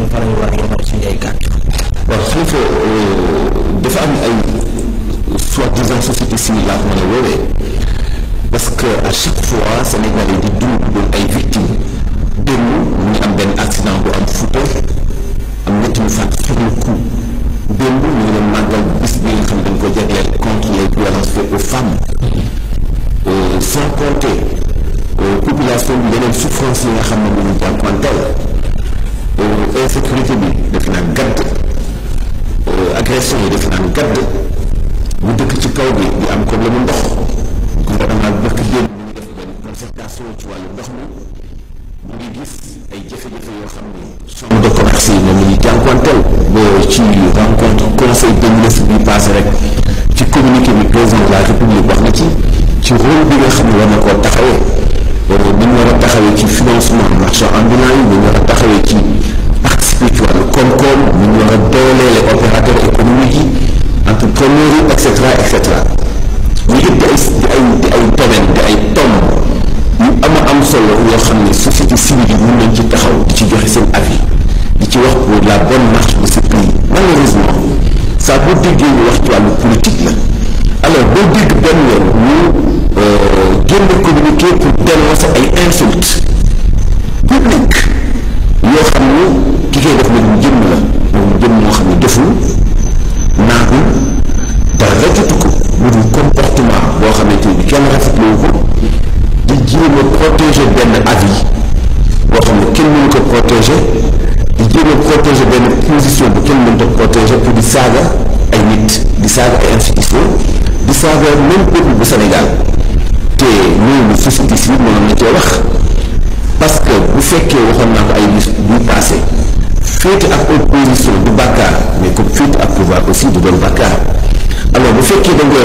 ne fa la ñu war a yemal suñu ay kàddu. waaw Khalifa dafa am ay soi-disant société civile laa ko mën a woowee parce que à chaque fois Sénégal yi di dund ay victimes démb mu ngi am benn accident bu am Fouta am ñetti ñu faat sur le coup démb ñu ngi leen màggal bis bi nga xam dañ ko jagleel contre les violences faites aux femmes sans compter population bi yeneen souffrance yi nga xam ne ñu jànkuwanteel insécurité bi def naa gàdd agression yi def naa gàdd bu dëkk ci kaw bi di am problème ndox gouvernement bi bëkk démb ñu ngi def benn concertation ci wàllu ndox mi ñu ngi gis ay jafe-jafe yoo xam ne chambre de commerce yi moom la ñuy jànkuwanteel ba ci rencontre conseil des ministres bi passé rek ci communiqué bi président de la république wax na ci rôle bi nga xam ne war na koo taxawee ni ñu war a taxawee ci financement marchand ambulant yi ni ñu war a taxawee ci participer ci wàllu koom-koom ni ñu war a dooleele opérateur économique yi entrepreneur yi et cetera et cetera ñu yëpp di ay domaine di ay tomb yu am solo yoo xam ne société civile yi mën nañ ci taxaw di ci joxe seen avis di ci wax pour la bonne marche de ce pays malheureusement saa boo déggee ñu wax ci wàllu politique la alors boo dégg benn yoon ñu génn communiqué pour dénoncer ay insultes publiques yoo xam ni ki koy def nag jëmm la moom jëmm moo xam ne deful naagul dara jotu ko lu dul comportement boo xamante ni kenn rafetlu ko di jéem a protéger benn avis boo xam ne kenn mënu ko protéger di jéem a protéger benn position bu kenn mënu ko protéger pour di saaga ay nit di saaga ay institution di saaga même peuple bu Sénégal te loolu société civile mënoon na cee wax parce que bu fekkee waxoon naa ko ay bis bu passé féete ak opposition du bàkkaar mais comme féete ak pouvoir aussi du doon bàkkaar alors bu fekkee da nga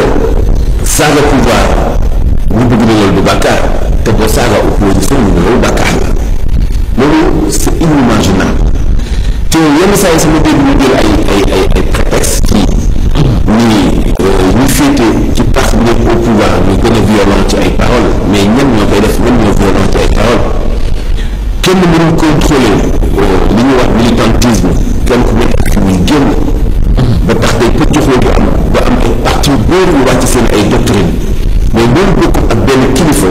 saaga pouvoir ñu bëgg na loolu du bàkkaar te boo saaga opposition ñu ne loolu bàkkaar la loolu c'est inimaginable te yenn saa yi sama dégg ñu jël ay prétexte ci ñu féete ci parti bi nekk au pouvoir ñu gën a violent ci ay paroles mais ñan ñoo koy def ñan ñoo violent ci ay paroles kenn mënul contrôler li ñuy wax militantisme kenn ku nekk ak muy génn ba tax day pëccoxoo du am ba am ay parti boobu ñu wàcc seen ay doctrine mais loolu bokkul ak benn kilifa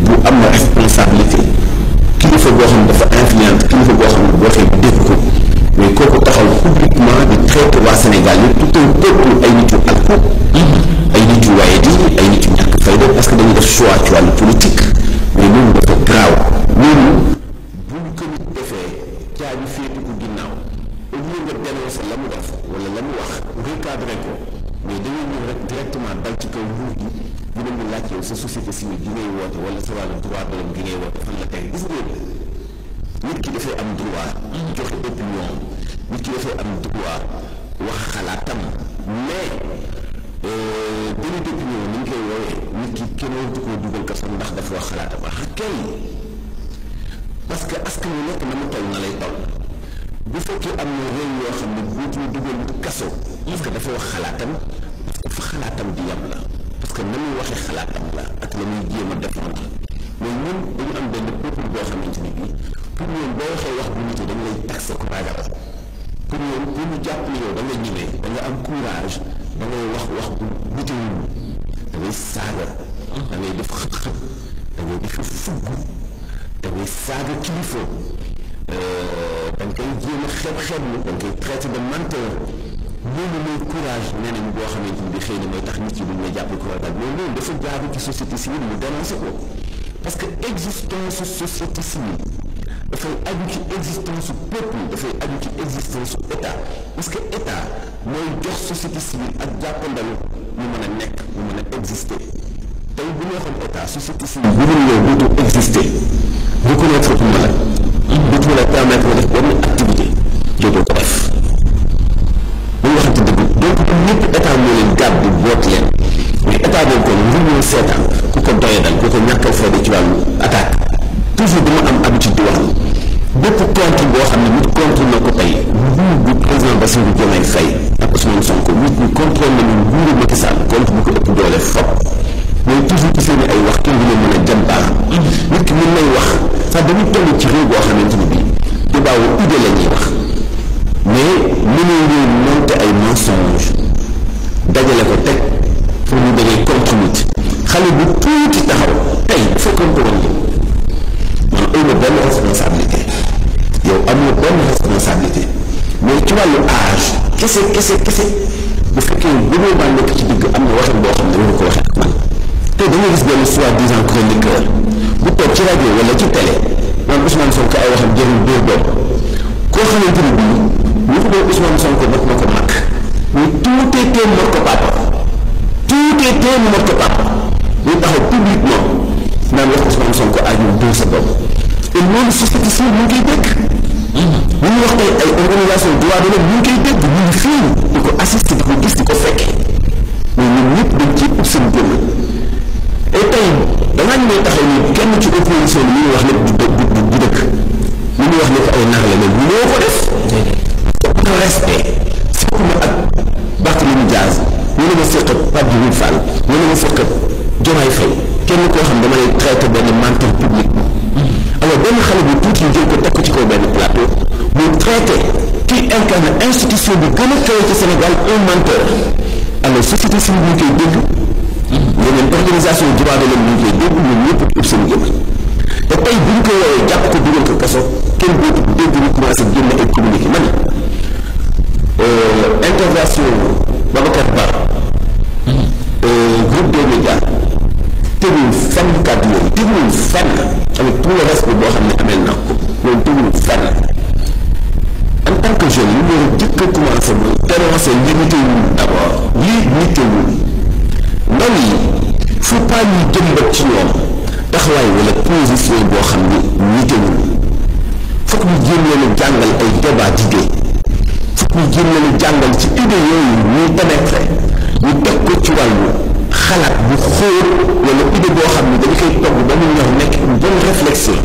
bu am na responsabilité kilifa boo xam ne dafa influente kilifa boo xam ne boo xee dégg ko mais kooku taxaw publiquement di traité waa Sénégal yi tout un peuple ay nit yu alko ay nit yu waaye di ay nit yu ñàkk fayda parce que dañuy def choix ci wàllu politique mais loolu dafa graaw loolu bu ñu ko nit defee caabi féetu ko ginnaaw au lieu nga dénoncer la mu def wala la mu wax recadré ko mais dañuy ñëw rek directement dal ci kaw nguur gi ñu leen di laaj yow sa société civile gi ngay woote wala sa wàllu droit de l'homme gi ngay woote fan la tey gis ngeen nit ki dafay am droit joxe opinion nit ki dafay am droit wax xalaatam mais délit d'opinion ni ñu koy woowee nit ki kenn waratu koo dugal kaso ndax dafa wax xalaatam ak kay parce que askan wi nekk na mu toll na lay toll bu fekkee am na réew yoo xam ne bootuñu dugal kaso parce que dafa wax xalaatam parce que fa xalaatam di yam la parce que na muy waxee xalaatam la ak la muy jéem a défendre mais ñun dañu am benn peuple boo xamante ni bii pour ñoom boo waxee wax bu nit dañ lay taxé ko ragal pour ñoom pour ñu jàpp ne yow da nga ñëwee da nga am courage da ngay wax bu nitewul da ngay saaga da ngay def xët-xët da ngay def fugg da ngay saaga kilifa da nga koy jéem a xeeb lu da nga koy traité de menteur loolu mooy courage nee nañ boo xamante ni bi xëy na mooy tax nit yi duñ la jàpp ko ragal mais loolu dafa jaadu ci société civile mu dénoncé ko parce que existence société civile dafay aju ci existence peuple dafay aju ci existence état parce que état mooy jox société civile ak jàppandalu ñu mën a nekk ñu mën a exister tey bu ñu waxoon état société civile bu dul yow dootul exister reconnaître ko ma la dootul la permettre nga def benn activité dootoo ko def bu ñu waxante dëgg donc ñëpp état moo leen gàddu boot leen mais état boobu kon ngir ñëw seetaan ku ko doyadal ku ko ñàkkal fayda ci wàllu attaque toujours dama am habitude di wax ni bépp contre boo xam ne nit contre na ko tey nguur bu président Bassirou Diomaye Faye ak Ousmane Sonko nit ñi contrôle nañu nguuru Macky Sall contre bu ko ëpp doole fop mais toujours ci seen ay wax kenn du leen mën a jëm baax nit ki mën lay wax sax dañu toll ci réew boo xamante ni bii débat wu idée la ñuy wax amoo benn responsabilité mais ci wàllu âge kese bu fekkee bëggoo maa nekk ci digg am na waxin boo xam ne waru ko waxee ak man te da nga gis benn soi-disant chroniqueur bu toog ci rajo wala ci télé naan Ousmane Sonko ay waxam jëriñ dóor doom koo xamante ni bii ñu ko doon Ousmane Sonko mat na ko mag mais tuutee teen mat ko papa ñu taxaw publiquement naan wax Ousmane Sonko aaj ñu dóor sa doom te loolu société civile mu ngi koy dégg ñu ngi wax tey ay organisation droit de l'homme ñu ngi koy dégg ñu ngi fii di ko assister di ko gis di ko fekkee mais ñun ñëpp dañ ci ut seen génn et tey dangaa ñu may taxaw ni kenn ci opposition bi ñu wax lépp du dëkk li ñuy wax lépp ay nar la mais ñoo ko def ëpp na respect surtout ma ak Barthélémy Dias ñu ne ma seq Pape Djibril Fall ñu ne ma seq Diomaye Faye kenn koo xam dama lay traité benn menteur public alors benn xale bu tuuti ñu jël ko teg ko ci kaw benn plateau mu traité qui incarne institution bi gën a kawe ci Sénégal un menteur alors société civile ñu koy dégg yeneen organisation droit de l'homme ñu koy dégg ñun ñëpp ëpp seen génn te tey bu ñu ko woowee jàpp ko dugal ko kaso kenn dootu dégg ñu commencé génn ay communiqué ma ni intervention Babacar Ba groupe des médias tegul fenn kàddu yooyu tegul fenn avec tout le respect boo xam ne amel na ko loolu tegul fenn en tant que jeune yi ñu war a jëkk a commencé ba dénoncer li nitewul d'abord lii nitewul ndaw yi faut pas ñu jëmbat ci ñoom taxawaay wala position boo xam ni nitewul fokk ñu jéem leen a jàngal ay débat d'idées fokk ñu jéem leen a jàngal ci idées yooyu ñuy pénétrer ñu teg ko ci wàllu xalaat bu xóor wala idée boo xam ne dañu koy togg ba mu ñor nekk une bonne réflexion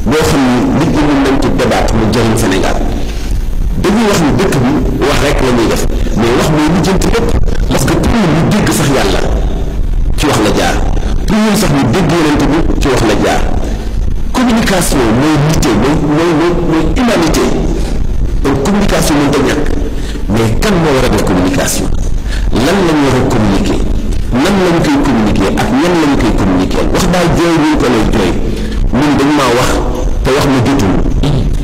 boo xam ni nit ñi mën nañ ci débat mu jëriñ Sénégal dañuy wax ni dëkk bi wax rek la ñuy def mais wax mooy lu jëm ci lépp parce que pour ñun ñu dégg sax yàlla ci wax la jaar pour ñun sax ñu dégg yonent bi ci wax la jaar communication mooy nité mooy humanité donc communication mënut a ñàkk mais kan moo war a def communication lan lañ war a communiquer nan lañ koy communiquer ak ñan lañ koy communiquer wax daal jooy ñu ko lay jooy ñun dañu maa wax te wax ma jotul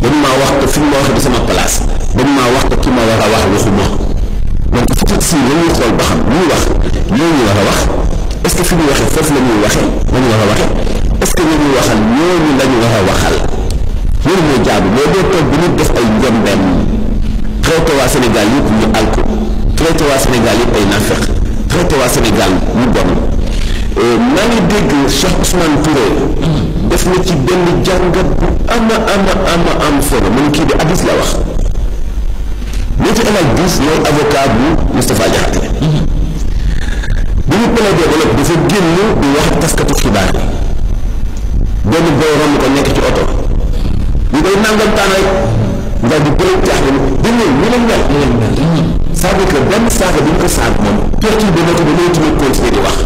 dañu maa wax te fi ma waxee di sama place dañu maa wax te ki ma war a wax waxuma donc peut-être si la ñuy xool ba xam ñuy wax ñoo ñu war a wax est-ce que fi ñu waxee foofu la ñuy waxee la ñu war a waxee est-ce que ñuy waxal ñooñu la ñu war a waxal loolu mooy jaabu mais doo toog bu nit def ay njombeem traité waa Sénégal yëpp ñu alko traité waa Sénégal yëpp ay nafeq traité waa Sénégal ñu bon maa ngi dégg Cheikh Ousmane Touré def na ci benn jàngat bu am solo man kii bi Addis la wax Maître El Hadji Diouf mooy avocat bu Moustapha Diakhaté bi ñu plaidé ba nag dafa génn di wax taskatu xibaar yi benn booy romb ko nekk ci oto ñu koy nangam taan rek nga di bëri jaax dañu ñu leen mel c'est-à-dire que benn saaga bi ñu ko saag moom perturbé na ko ba léegi tamit continuer di wax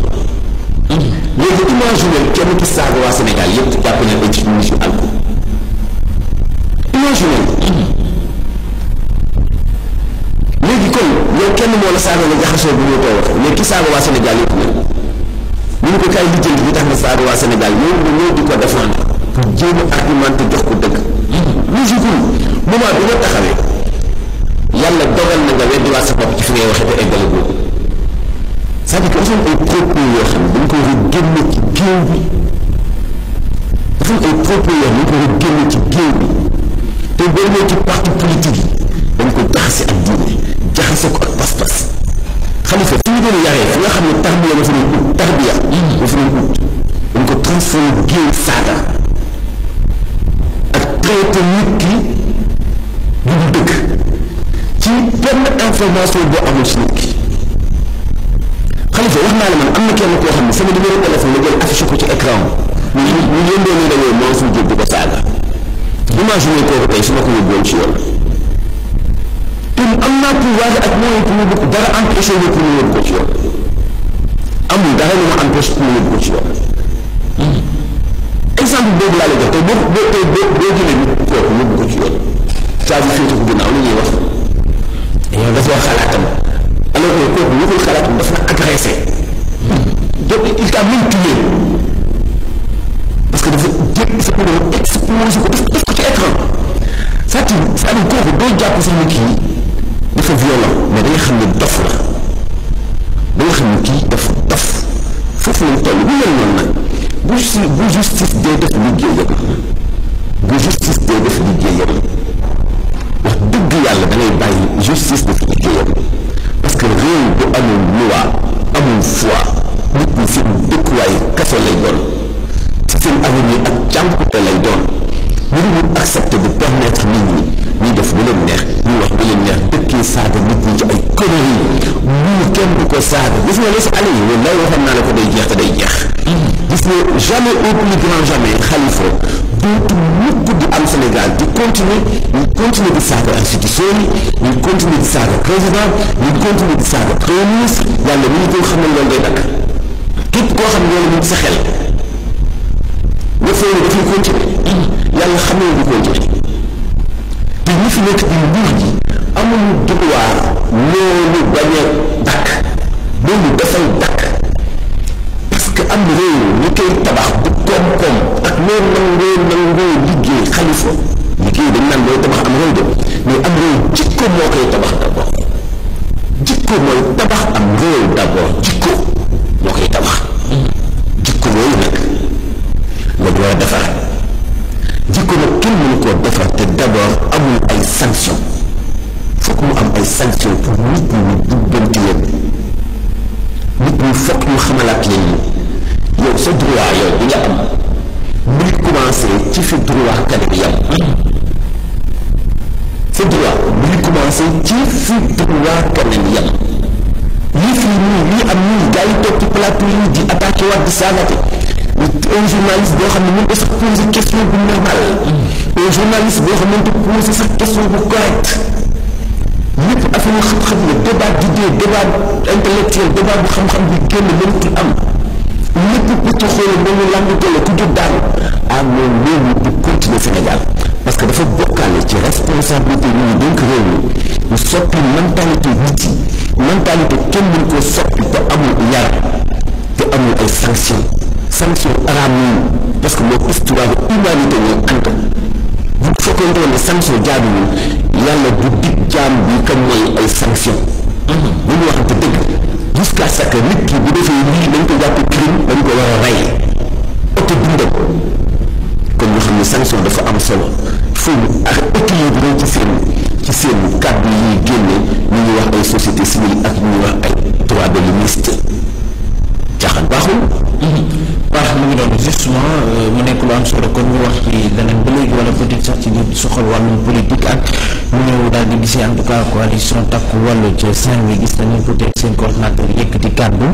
léegi imaginer kenn ki saaga waa Sénégal yëpp jàpp na ay ci mission alko imaginer léegi kon yow kenn moo la saaga nga jaxasoo bu ñu koy wax mais ki saaga waa Sénégal yëpp nag ñu ngi ko kaay lijjanti bi tax nga saaga waa Sénégal yow nga ñëw di ko défendre pour jéem a argumenté jox ko dëgg logique moment bi nga taxawee yàlla dogal na nga weddi waa sa bopp ci fi ngay waxee te eggale boobu c'est-à-dire que dafa am ay propos yoo xam ne dañ ko war a génne ci géew bi dafa am ay propos yoo xam ne dañ ko war a génne ci géew bi te boo ñëwee ci parti politique yi dañ ko jaxase ak diine jaxase ko ak pas-pas xalifa fi ñu doon yaree fi nga xam ne tarbiya dafa doon ut tarbiya dafa doon ut dañ ko transformé géew saaga ak traité nit ki du dëkk ci benn information boo amul ci nit ki xalifa wax naa la man am na kenn koo xam ne sama numéro téléphone la jël affiché ko ci écran ñu yëndoo ni dawoo moo suñ jóg di ko saaga imagine kooku tey su ma ko yóbboon ci yoon te am naa pouvoir ak moyen pour mu bëgg dara empêché ñu pour mu yóbbu ko ci yoon amul dara lu ma empêché pour mu yóbbu ko ci yoon exemple boobu laa la jox te boo jëlee nit kooku yóbbu ko ci yoon caabi féete ko ginnaaw li ñuy wax yow dafa wax xalaatam alors que kooku waxul xalaatam dafa la agressé donc il t'a même tué parce que dafa jël sa ko exposé ko def ko ci écran c'est-à-dire kooku doo jàpp sax ni kii dafa violent mais da nga xam ne dof la da nga xam ne kii dafa dof foofu lañ toll bu mel noonu nag bu justice day def liggéeyam wax dëgg yàlla da ngay bàyyi justice def liggéeyam parce que réew bu amul loi amul foi nit ñi seen dëkkuwaay kaso lay doon ci seen avenir ak càmpute lay doon ñu ngi accepter de permettre nit ñi ñuy def bu leen neex ñuy wax bu leen neex dëkkee saaga nit ñi ci ay conneries yi kenn du ko saaga gis nga les allé yi wallaay waxoon naa la ko day jeex te day jeex gis nga jamais au plus grand jamais Khalifa dootu mukk di am Sénégal di continuer di saaga institution yi ñuy continuer di saaga président ñuy continuer di saaga premier ministre yàlla mi ngi ko xam ne loolu day dakk képp koo xam ne loolu mu ngi sa xel nga foog ne dafay continuer yàlla xam ne du continuer te ñi fi nekk di nguur gi amuñu droit loolu bañ a dakk loolu dafay dakk parce que am réew ñi koy tabax bu koom-koom ak loolu nangoo liggéey Khalifa liggéey dañ naan mooy tabax am réew de mais am réew jikko moo koy tabax d'abord jikko mooy tabax am réew d'abord jikko moo koy tabax jikko yooyu nag la war a defar jikko nag kenn mënu koo defar te d'abord amul ay sanction fokk mu am ay sanction pour nit ñi dugganti leen nit ñi fokk ñu xamalaat leen ni yow sa droit yow bi nga am muy commencé ci fi droit kane bi yam sa droit muy commencé ci fi droit kane bi yam lii fii lii am nii gars yi toog ci plateau yi di attaqué waat di saagate un journaliste boo xam ne mën nga sax poser question bu normal un journaliste boo xam ne mën nga poser sax question bu correct lépp affaire xam-xam la débat d'idée débat intellectuel débat bu xam-xam bi génn mënatul am lépp ku ci xoole mel ni làmb tolle ku jóg daal moom loolu du continuer Sénégal parce que dafa bokkaale ci responsabilité ñu ñu dénk réew mi ñu soppi mentalité nit yi mentalité kenn mën koo soppi te amul yar te amul ay sanction araam yi parce que moo histoire humanité ñoo ànd bu fekkoon ne sanction jaaduwul yàlla du dig jaam bi kañ mooy ay sanction bu ñu waxante dëgg jusqu'à ce que nit ki bu defee lii dañ ko jàpp crime dañ ko war a rey oto dundam kon ñu xam ne sanction dafa am solo faut ñu ak équilibre ci seen kàddu yi génne ñu ñuy wax ay société civile ak ñu ñuy wax ay droits de l'hommiste caaxaan baaxul baax mu ngi doon justement mu nekk lu am solo kon ñu wax ci leneen ba léegi wala peut-être sax ci li soxal wàllum politique ak mu ñëw daal di gisee en tout cas coalition takku wàllu ci Saint-Louis gis nañu peut-être seen coordinateur yëkkati kàddu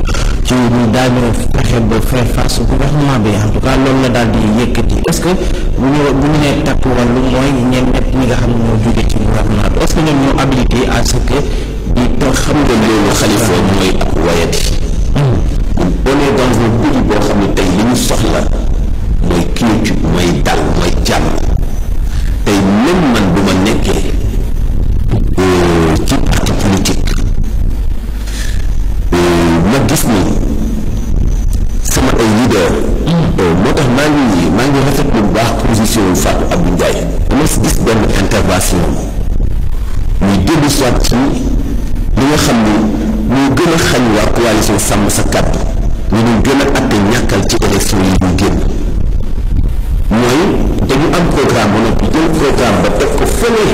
ci ñu daañu fexe ba faire face au gouvernement bi en tout cas loolu la daal di yëkkati est-ce que bu ñu nee takku wàllu mooy ñenn ñi nga xam ne ñoo jógee ci gouvernement bi est-ce que ñoom ñoo habilité à ce que di toog xam nga loolu Khalifa mooy ak wayati on est dans un pays boo xam ne tey li ñu soxla mooy quiétude mooy dal mooy jàmm tey même man bu ma nekkee ci parti politique ma gis ni sama ay leader moo tax maa ngi rafetlu bu baax position yu Fatou Abdou Ndiaye dama si gis benn intervention muy dellu soit ci li nga xam ni moo gën a xañ waa coalition sàmm sa kàddu ñu ñu gën a atte ñàkkal ci élection yi ñu génn mooy dañu am programme ba noppi jël programme ba teg ko fële